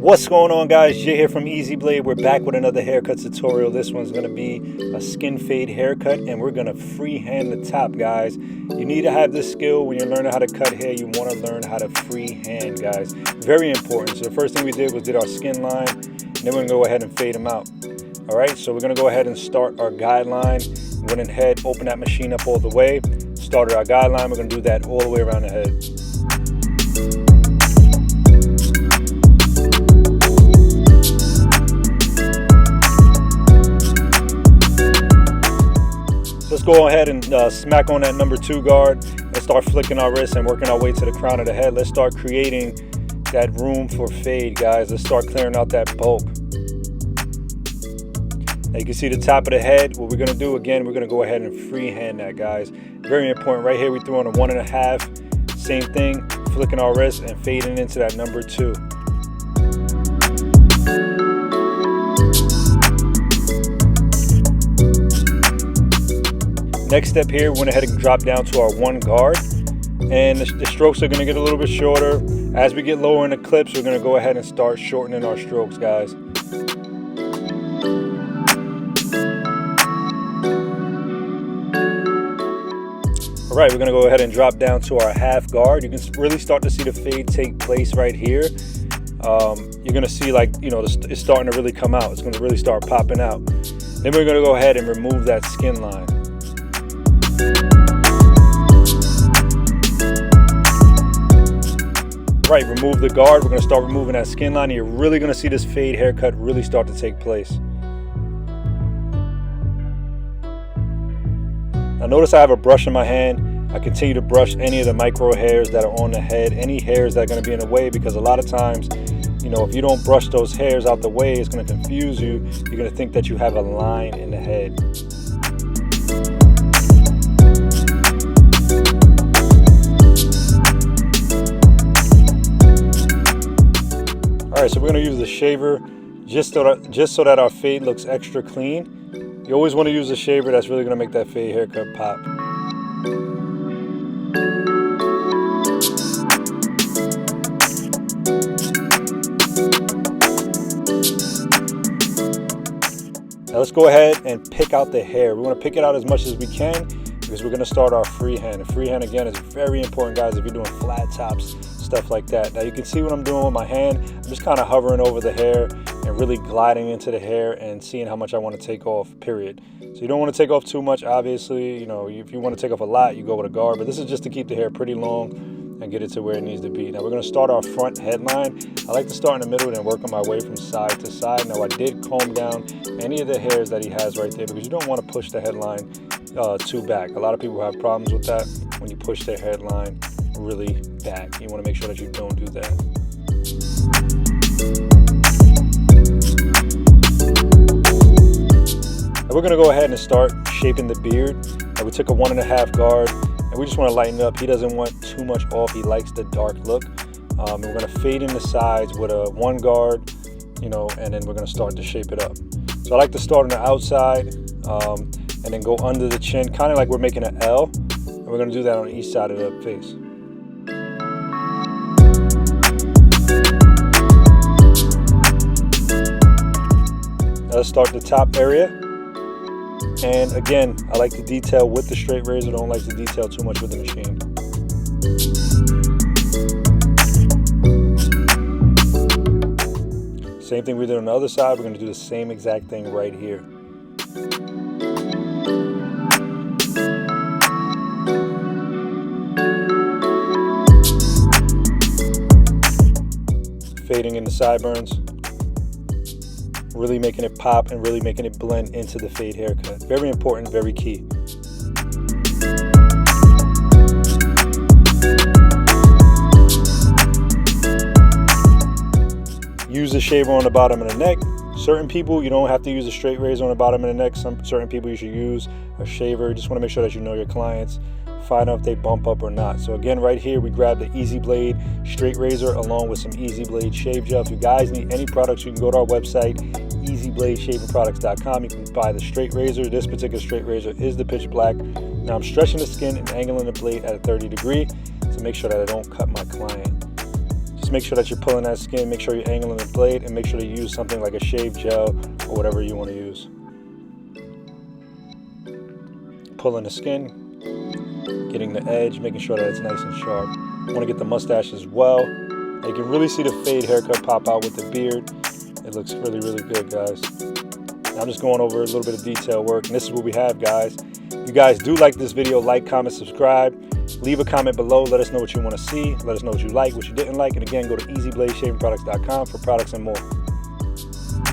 What's going on, guys? Jay here from Easy Blade. We're back with another haircut tutorial. This one's going to be a skin fade haircut, and we're going to freehand the top, guys. You need to have this skill when you're learning how to cut hair. You want to learn how to freehand, guys. Very important. So the first thing we did was did our skin line, and then we're going to go ahead and fade them out. All right, so we're going to go ahead and start our guideline. Went ahead, open that machine up all the way, started our guideline. We're going to do that all the way around the head. Let's go ahead and smack on that number 2 guard and start flicking our wrists and working our way to the crown of the head. Let's start creating that room for fade, guys. Let's start clearing out that bulk. Now you can see the top of the head. What we're going to do again, we're going to go ahead and freehand that, guys. Very important. Right here we threw on a 1.5. Same thing, flicking our wrists and fading into that number 2. Next step here, we went ahead and dropped down to our 1 guard, and the strokes are going to get a little bit shorter. As we get lower in the clips, we're going to go ahead and start shortening our strokes, guys. All right, we're going to go ahead and drop down to our 1/2 guard. You can really start to see the fade take place right here. You're going to see, like, you know, it's starting to really come out. It's going to really start popping out. Then we're going to go ahead and remove that skin line. Right, remove the guard. We're going to start removing that skin line, and you're really going to see this fade haircut really start to take place. Now notice I have a brush in my hand. I continue to brush any of the micro hairs that are on the head, any hairs that are going to be in the way, because a lot of times, you know, if you don't brush those hairs out the way, it's going to confuse you. You're going to think that you have a line in the head. All right, so we're going to use the shaver just so that our fade looks extra clean. You always want to use a shaver. That's really going to make that fade haircut pop. Now let's go ahead and pick out the hair. We want to pick it out as much as we can because we're going to start our freehand. And freehand, again, is very important, guys, if you're doing flat tops, stuff like that. Now you can see what I'm doing with my hand. I'm just kind of hovering over the hair and really gliding into the hair and seeing how much I want to take off, period. So you don't want to take off too much, obviously. You know, if you want to take off a lot, you go with a guard, but this is just to keep the hair pretty long and get it to where it needs to be. Now we're going to start our front headline. I like to start in the middle and then work my way from side to side. Now I did comb down any of the hairs that he has right there because you don't want to push the headline too back. A lot of people have problems with that when you push their headline really back. You want to make sure that you don't do that. Now we're going to go ahead and start shaping the beard. Now we took a 1.5 guard and we just want to lighten it up. He doesn't want too much off. He likes the dark look. And we're going to fade in the sides with a 1 guard, you know, and then we're going to start to shape it up. So I like to start on the outside and then go under the chin, kind of like we're making an L. And we're going to do that on each side of the face. Now let's start the top area. And again, I like to detail with the straight razor. Don't like to detail too much with the machine. Same thing we did on the other side. We're going to do the same exact thing right here. Fading in the sideburns, really making it pop and really making it blend into the fade haircut. Very important, very key. Use the shaver on the bottom of the neck. Certain people, you don't have to use a straight razor on the bottom of the neck. Certain people, you should use a shaver. You just want to make sure that you know your clients. Find out if they bump up or not. So again, right here, we grabbed the Easy Blade straight razor along with some Easy Blade shave gel. If you guys need any products, you can go to our website, easybladeshavingproducts.com. You can buy the straight razor. This particular straight razor is the pitch black. Now I'm stretching the skin and angling the blade at a 30 degree to make sure that I don't cut my client. Just make sure that you're pulling that skin, make sure you're angling the blade, and make sure to use something like a shave gel or whatever you want to use. Pulling the skin, getting the edge, making sure that it's nice and sharp. I want to get the mustache as well. You can really see the fade haircut pop out with the beard. It looks really, really good, guys. Now I'm just going over a little bit of detail work, and this is what we have, guys. If you guys do like this video, like, comment, subscribe. Leave a comment below. Let us know what you want to see. Let us know what you like, what you didn't like. And again, go to easybladeshavingproducts.com for products and more.